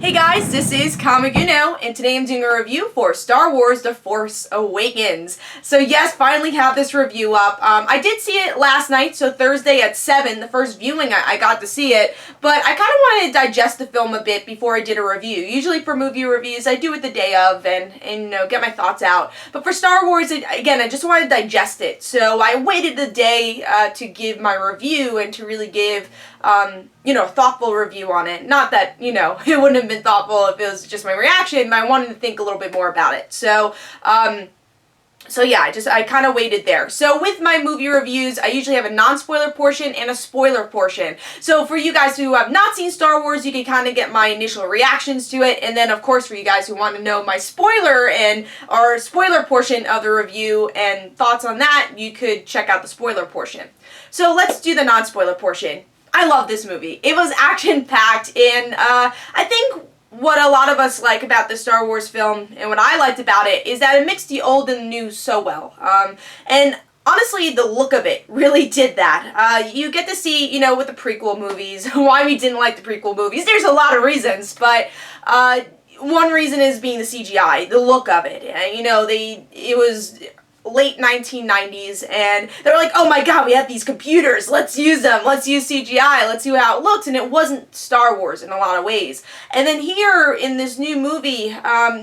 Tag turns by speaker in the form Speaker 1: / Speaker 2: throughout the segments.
Speaker 1: Hey guys, this is Comic Uno, and today I'm doing a review for Star Wars The Force Awakens. So yes, finally have this review up. I did see it last night, so Thursday at 7, the first viewing I got to see it, but I kind of wanted to digest the film a bit before I did a review. Usually for movie reviews, I do it the day of and you know, get my thoughts out. But for Star Wars, again, I just wanted to digest it. So I waited the day to give my review and to really give you know, a thoughtful review on it. Not that, you know, it wouldn't have been thoughtful if it was just my reaction, but I wanted to think a little bit more about it. So yeah, I kind of waited there. So with my movie reviews, I usually have a non-spoiler portion and a spoiler portion. So for you guys who have not seen Star Wars, you can kind of get my initial reactions to it. And then, of course, for you guys who want to know my spoiler portion of the review and thoughts on that, you could check out the spoiler portion. So let's do the non-spoiler portion. I love this movie. It was action-packed, and I think what a lot of us like about the Star Wars film, and what I liked about it, is that it mixed the old and the new so well. And honestly, the look of it really did that. You get to see, you know, with the prequel movies, why we didn't like the prequel movies. There's a lot of reasons, but one reason is being the CGI, the look of it. You know, it was late 1990s, and they're like, oh my god, we have these computers, let's use them, let's use CGI, let's see how it looks, and it wasn't Star Wars in a lot of ways. And then here, in this new movie,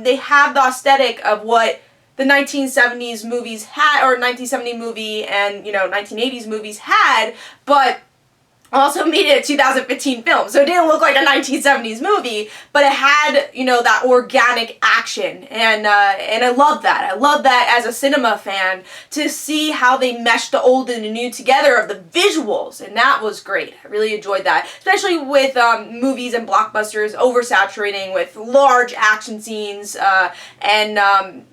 Speaker 1: they have the aesthetic of what the 1970s movies had, or 1970 movie and, you know, 1980s movies had, but also made it a 2015 film, so it didn't look like a 1970s movie, but it had, you know, that organic action, and I love that. I love that as a cinema fan, to see how they meshed the old and the new together of the visuals, and that was great. I really enjoyed that, especially with movies and blockbusters oversaturating with large action scenes, and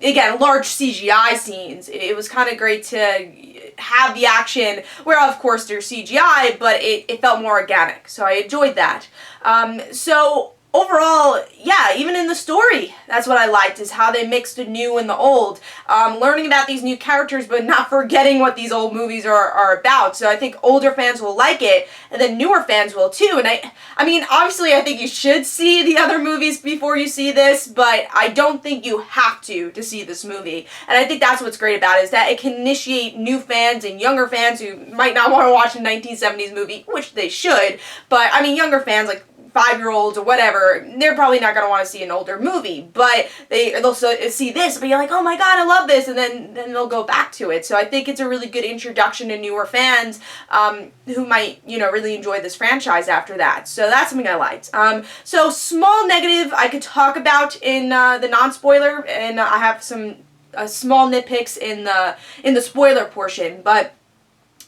Speaker 1: again, large CGI scenes. It was kind of great to have the action, where of course there's CGI, but it felt more organic, so I enjoyed that. So overall, yeah, even in the story, that's what I liked, is how they mixed the new and the old. Learning about these new characters, but not forgetting what these old movies are about. So I think older fans will like it, and then newer fans will too. And I mean, obviously I think you should see the other movies before you see this, but I don't think you have to see this movie. And I think that's what's great about it, is that it can initiate new fans and younger fans who might not want to watch a 1970s movie, which they should, but I mean, younger fans, like 5-year-olds or whatever, they're probably not going to want to see an older movie, but they'll see this, but you're like, oh my god, I love this, and then they'll go back to it. So I think it's a really good introduction to newer fans who might, you know, really enjoy this franchise after that. So that's something I liked. So small negative I could talk about in the non-spoiler, and I have some small nitpicks in the spoiler portion, but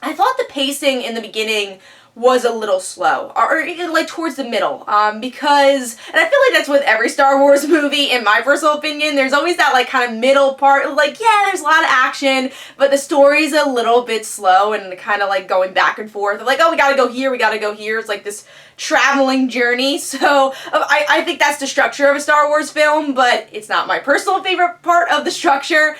Speaker 1: I thought the pacing in the beginning was a little slow, or like towards the middle, because, and I feel like that's with every Star Wars movie, in my personal opinion, there's always that like kind of middle part, like, yeah, there's a lot of action, but the story's a little bit slow, and kind of like going back and forth, like, oh, we gotta go here, we gotta go here, it's like this traveling journey. So I think that's the structure of a Star Wars film, but it's not my personal favorite part of the structure.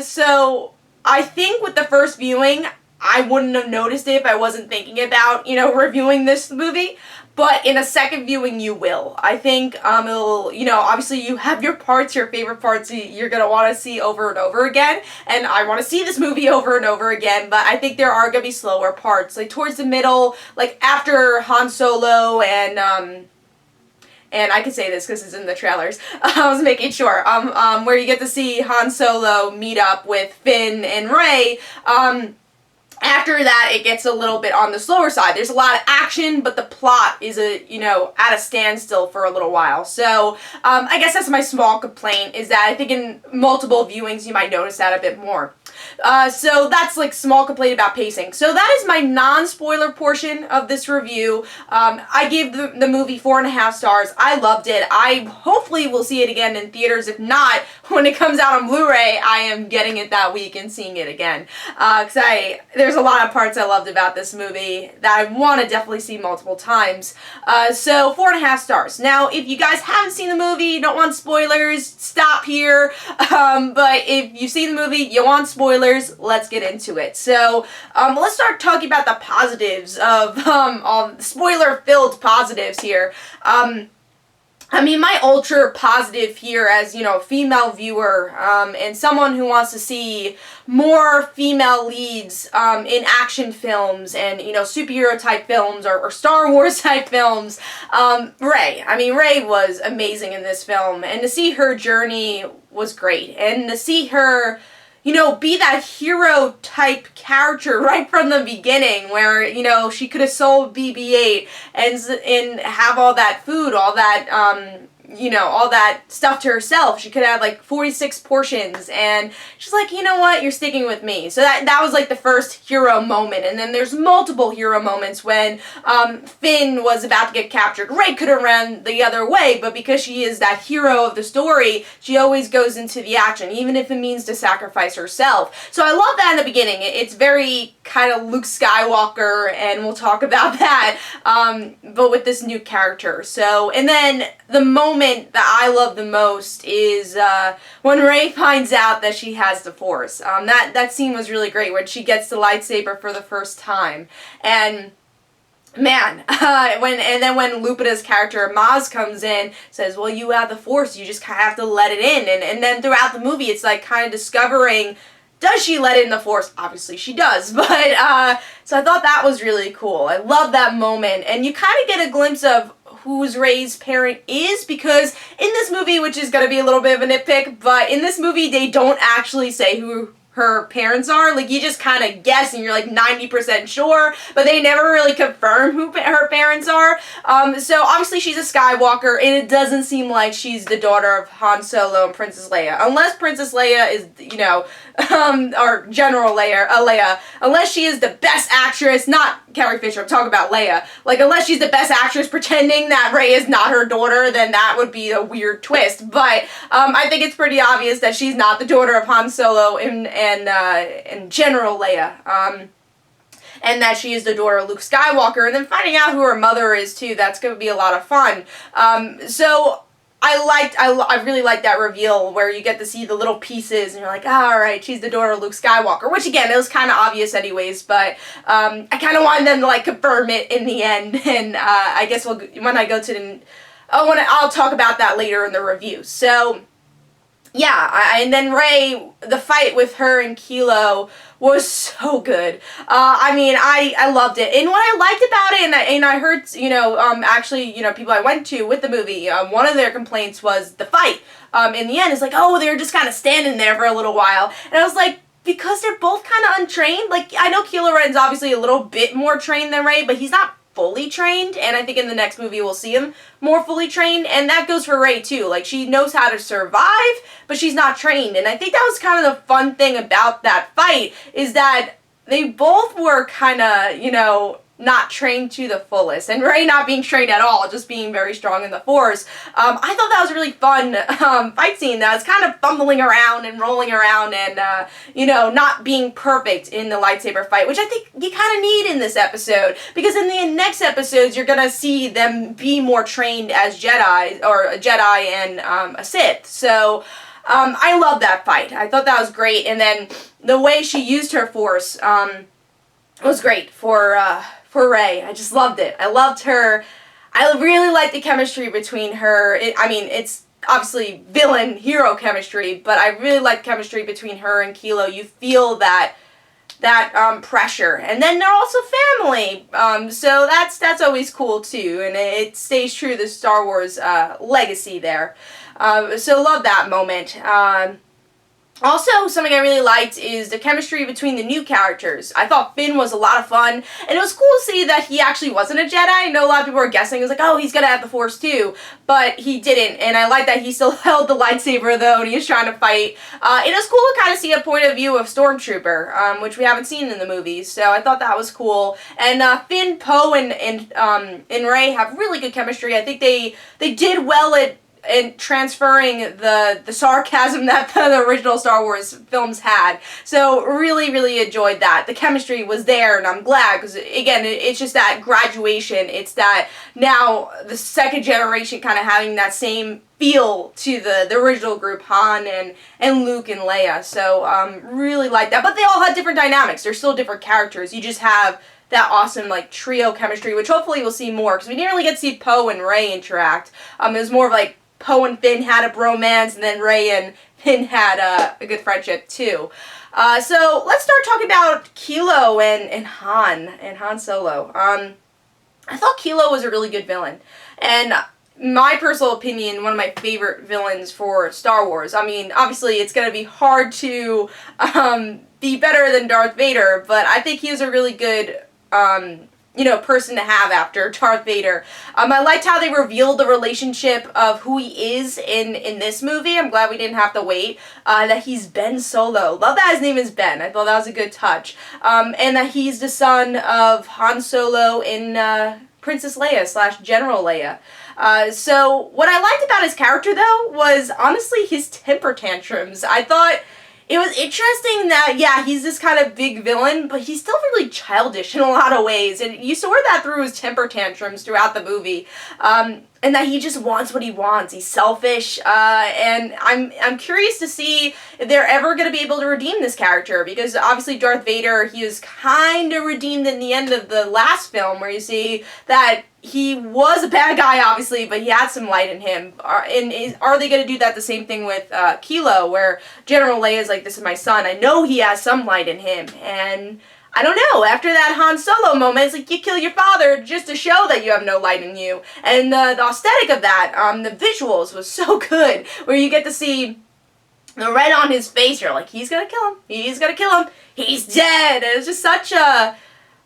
Speaker 1: So I think with the first viewing, I wouldn't have noticed it if I wasn't thinking about, you know, reviewing this movie, but in a second viewing you will. I think it'll, you know, obviously you have your parts, your favorite parts you're going to want to see over and over again, and I want to see this movie over and over again, but I think there are going to be slower parts, like towards the middle, like after Han Solo and I can say this because it's in the trailers, I was making sure, where you get to see Han Solo meet up with Finn and Rey. After that, it gets a little bit on the slower side. There's a lot of action, but the plot is, you know, at a standstill for a little while. So, I guess that's my small complaint, is that I think in multiple viewings you might notice that a bit more. So that's like small complaint about pacing. So that is my non-spoiler portion of this review. I gave the movie 4.5 stars. I loved it. I hopefully will see it again in theaters. If not, when it comes out on Blu-ray, I am getting it that week and seeing it again. Because there's a lot of parts I loved about this movie that I want to definitely see multiple times. So 4.5 stars. Now, if you guys haven't seen the movie, you don't want spoilers, stop here. But if you've seen the movie, you want spoilers, let's get into it. So, let's start talking about the positives of, all spoiler-filled positives here. I mean, my ultra positive here as, you know, a female viewer, and someone who wants to see more female leads, in action films and, you know, superhero type films or Star Wars type films, Rey. I mean, Rey was amazing in this film, and to see her journey was great, and to see her, you know, be that hero type character right from the beginning, where, you know, she could have sold BB-8 and have all that food, all that, you know, all that stuff to herself. She could have like 46 portions, and she's like, you know what, you're sticking with me. So that was like the first hero moment, and then there's multiple hero moments when Finn was about to get captured. Rey could have ran the other way, but because she is that hero of the story, she always goes into the action, even if it means to sacrifice herself. So I love that in the beginning. It's very kind of Luke Skywalker, and we'll talk about that, but with this new character. So, and then the moment that I love the most is when Rey finds out that she has the Force. That scene was really great, when she gets the lightsaber for the first time, and man, when Lupita's character Maz comes in, says, well, you have the Force, you just kind of have to let it in, and then throughout the movie it's like kind of discovering, does she let in the Force? Obviously she does, but so I thought that was really cool. I love that moment, and you kind of get a glimpse of who's Rey's parent is, because in this movie, which is going to be a little bit of a nitpick, but in this movie they don't actually say who her parents are. Like, you just kind of guess and you're like 90% sure, but they never really confirm who her parents are. So obviously she's a Skywalker, and it doesn't seem like she's the daughter of Han Solo and Princess Leia, unless Princess Leia is, you know, or General Leia, unless she is the best actress, not Carrie Fisher, I'm talking about Leia, like, unless she's the best actress pretending that Rey is not her daughter, then that would be a weird twist. But I think it's pretty obvious that she's not the daughter of Han Solo and General Leia, and that she is the daughter of Luke Skywalker, and then finding out who her mother is too. That's going to be a lot of fun. So I really liked that reveal where you get to see the little pieces and you're like, oh, alright, she's the daughter of Luke Skywalker, which again, it was kind of obvious anyways, but I kind of wanted them to like confirm it in the end, and I guess when I go to I'll talk about that later in the review. So yeah, and then Rey, the fight with her and Kilo was so good. I mean, I loved it. And what I liked about it, and I heard, you know, actually, you know, people I went to with the movie, one of their complaints was the fight. In the end, it's like, oh, they were just kind of standing there for a little while. And I was like, because they're both kind of untrained. Like, I know Kylo Ren's obviously a little bit more trained than Rey, but he's not fully trained, and I think in the next movie we'll see him more fully trained, and that goes for Rey too. Like, she knows how to survive, but she's not trained, and I think that was kind of the fun thing about that fight, is that they both were kind of, you know, not trained to the fullest, and Rey not being trained at all, just being very strong in the Force. I thought that was a really fun fight scene that was kind of fumbling around and rolling around and, you know, not being perfect in the lightsaber fight, which I think you kind of need in this episode, because in the next episodes you're going to see them be more trained as Jedi, or a Jedi and a Sith. So I love that fight. I thought that was great, and then the way she used her Force was great for Rey. I just loved it. I loved her. I really liked the chemistry between her. I mean, it's obviously villain-hero chemistry, but I really liked chemistry between her and Kilo. You feel that pressure. And then they're also family. So that's always cool too, and it stays true to the Star Wars legacy there. So love that moment. Also, something I really liked is the chemistry between the new characters. I thought Finn was a lot of fun, and it was cool to see that he actually wasn't a Jedi. I know a lot of people were guessing. It was like, oh, he's gonna have the Force too, but he didn't, and I like that he still held the lightsaber though, and he was trying to fight. It was cool to kind of see a point of view of Stormtrooper, which we haven't seen in the movies, so I thought that was cool. And Finn, Poe, and Rey have really good chemistry. I think they did well at transferring the sarcasm that the original Star Wars films had. So really, really enjoyed that. The chemistry was there, and I'm glad, because again, it's just that graduation. It's that now the second generation kind of having that same feel to the original group, Han and Luke and Leia. So really like that. But they all had different dynamics. They're still different characters. You just have that awesome like trio chemistry, which hopefully we'll see more, because we didn't really get to see Poe and Rey interact. It was more of like Poe and Finn had a bromance, and then Rey and Finn had a good friendship too. So let's start talking about Kilo and Han Solo. I thought Kilo was a really good villain, and my personal opinion, one of my favorite villains for Star Wars. I mean, obviously it's going to be hard to be better than Darth Vader, but I think he was a really good person to have after Darth Vader. I liked how they revealed the relationship of who he is in this movie. I'm glad we didn't have to wait. That he's Ben Solo. Love that his name is Ben. I thought that was a good touch. And that he's the son of Han Solo and Princess Leia / General Leia. So what I liked about his character, though, was honestly his temper tantrums. I thought it was interesting that, yeah, he's this kind of big villain, but he's still really childish in a lot of ways. And you saw that through his temper tantrums throughout the movie. And that he just wants what he wants. He's selfish. And I'm curious to see if they're ever going to be able to redeem this character. Because obviously Darth Vader, he was kind of redeemed in the end of the last film, where you see that he was a bad guy, obviously, but he had some light in him. Are they going to do that the same thing with Kilo, where General Leia is like, this is my son. I know he has some light in him. And I don't know, after that Han Solo moment, it's like you kill your father just to show that you have no light in you. And the aesthetic of that, the visuals was so good, where you get to see the red on his face. You're like, he's going to kill him. He's going to kill him. He's dead. And it was just such a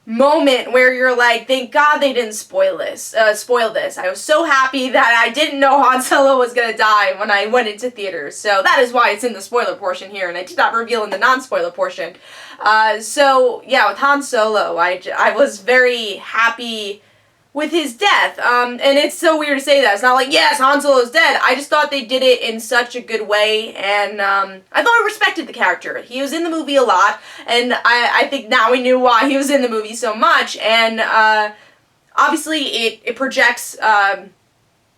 Speaker 1: moment where you're like, thank God they didn't spoil this. I was so happy that I didn't know Han Solo was gonna die when I went into theaters. So that is why it's in the spoiler portion here, and I did not reveal in the non-spoiler portion. So yeah, with Han Solo, I was very happy with his death. And it's so weird to say that. It's not like, yes, Han Solo's dead. I just thought they did it in such a good way, and I thought I respected the character. He was in the movie a lot, and I think now we knew why he was in the movie so much, and obviously it projects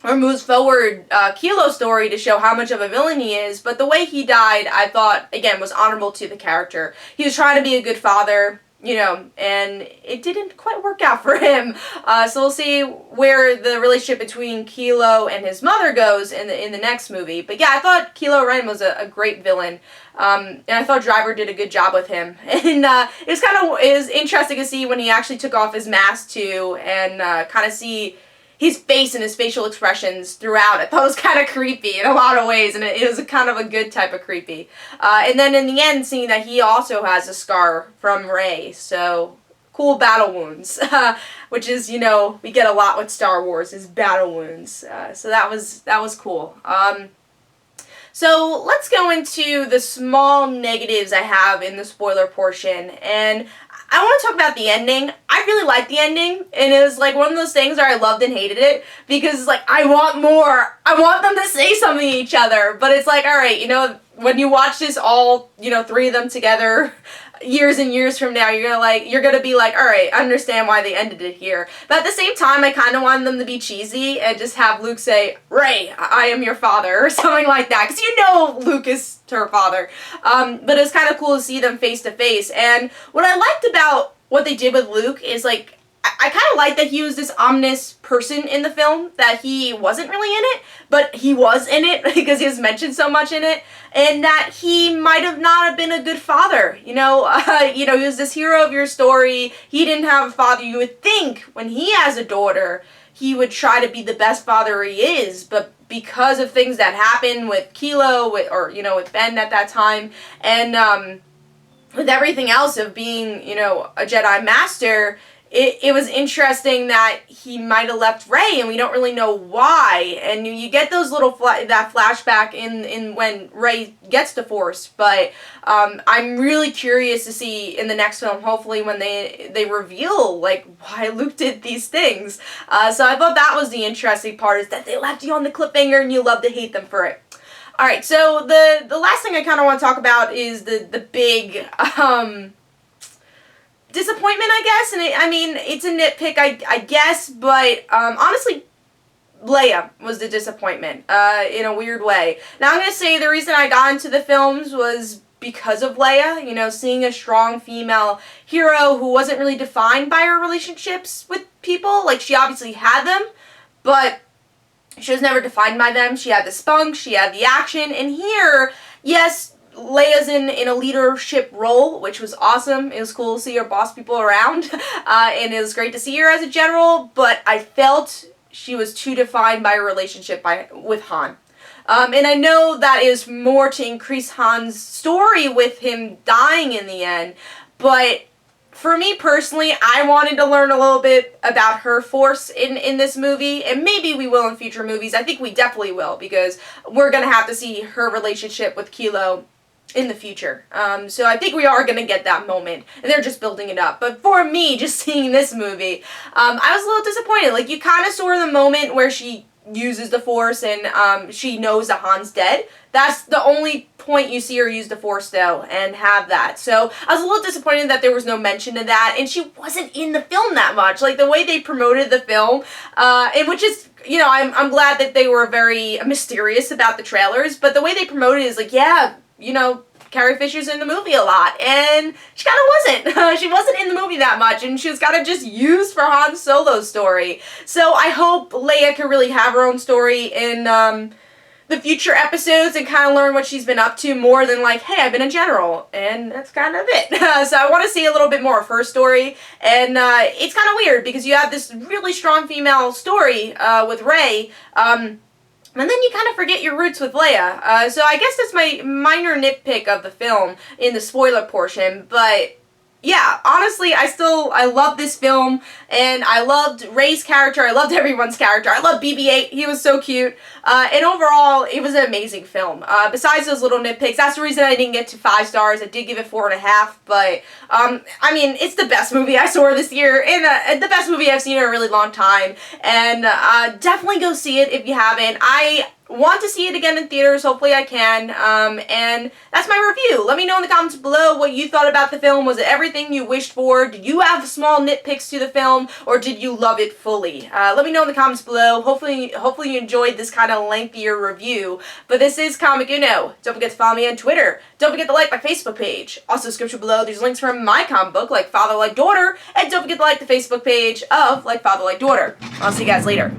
Speaker 1: or moves forward Kilo's story to show how much of a villain he is, but the way he died, I thought, again, was honorable to the character. He was trying to be a good father, and it didn't quite work out for him. So we'll see where the relationship between Kilo and his mother goes in the next movie. But yeah, I thought Kylo Ren was a great villain. And I thought Driver did a good job with him. And it was interesting to see when he actually took off his mask too, and kind of see his face and his facial expressions throughout. I thought it was kind of creepy in a lot of ways, and it was a kind of a good type of creepy. And then in the end, seeing that he also has a scar from Rey, so cool battle wounds, which is, we get a lot with Star Wars, is battle wounds. So that was cool. So let's go into the small negatives I have in the spoiler portion, and I want to talk about the ending. I really liked the ending, and it was like one of those things where I loved and hated it, because it's like, I want more. I want them to say something to each other, but it's like, alright, when you watch this all, three of them together, years and years from now, you're gonna be like, alright, I understand why they ended it here. But at the same time, I kind of wanted them to be cheesy and just have Luke say, Rey, I am your father, or something like that, because Luke is her father. But it was kind of cool to see them face to face, and what I liked about what they did with Luke is, like, I kind of like that he was this ominous person in the film, that he wasn't really in it, but he was in it because he was mentioned so much in it, and that he might have not have been a good father. He was this hero of your story. He didn't have a father. You would think when he has a daughter, he would try to be the best father he is, but because of things that happened with Kilo, with Ben at that time, and with everything else of being, a Jedi Master, it was interesting that he might have left Rey, and we don't really know why. And you get those little that flashback in when Rey gets the Force, but I'm really curious to see in the next film, hopefully, when they reveal like why Luke did these things. So I thought that was the interesting part, is that they left you on the cliffhanger, and you love to hate them for it. All right, so the last thing I kind of want to talk about is the big disappointment, I guess, and it's a nitpick, I guess, but honestly, Leia was the disappointment in a weird way. Now, I'm going to say the reason I got into the films was because of Leia, you know, seeing a strong female hero who wasn't really defined by her relationships with people. Like, she obviously had them, but she was never defined by them. She had the spunk, she had the action, and here, yes, Leia's in a leadership role, which was awesome. It was cool to see her boss people around, and it was great to see her as a general, but I felt she was too defined by her relationship with Han. And I know that is more to increase Han's story with him dying in the end, but for me personally, I wanted to learn a little bit about her force in this movie, and maybe we will in future movies. I think we definitely will, because we're going to have to see her relationship with Kilo in the future. So I think we are going to get that moment, and they're just building it up. But for me, just seeing this movie, I was a little disappointed. Like, you kind of saw the moment where she uses the Force and she knows that Han's dead. That's the only point you see her use the Force, though, and have that. So I was a little disappointed that there was no mention of that, and she wasn't in the film that much. Like, the way they promoted the film, and which is, you know, I'm glad that they were very mysterious about the trailers, but the way they promoted it is like, yeah, you know, Carrie Fisher's in the movie a lot, and she kind of wasn't. She wasn't in the movie that much, and she was kind of just used for Han Solo's story. So I hope Leia can really have her own story in the future episodes and kind of learn what she's been up to more than like, hey, I've been a general, and that's kind of it. So I want to see a little bit more of her story, and it's kind of weird because you have this really strong female story with Rey, and then you kind of forget your roots with Leia. So I guess that's my minor nitpick of the film in the spoiler portion, but yeah, honestly, I love this film, and I loved Rey's character, I loved everyone's character, I loved BB-8, he was so cute, and overall, it was an amazing film. Besides those little nitpicks, that's the reason I didn't get to 5 stars, I did give it 4.5, but, I mean, it's the best movie I saw this year, and the best movie I've seen in a really long time, and definitely go see it if you haven't. I want to see it again in theaters, hopefully I can, and that's my review. Let me know in the comments below what you thought about the film. Was it everything you wished for? Did you have small nitpicks to the film, or did you love it fully? Let me know in the comments below. Hopefully you enjoyed this kind of lengthier review, but this is Comic Uno. Don't forget to follow me on Twitter. Don't forget to like my Facebook page. Also, description below, there's links from my comic book, Like Father, Like Daughter, and don't forget to like the Facebook page of Like Father, Like Daughter. I'll see you guys later.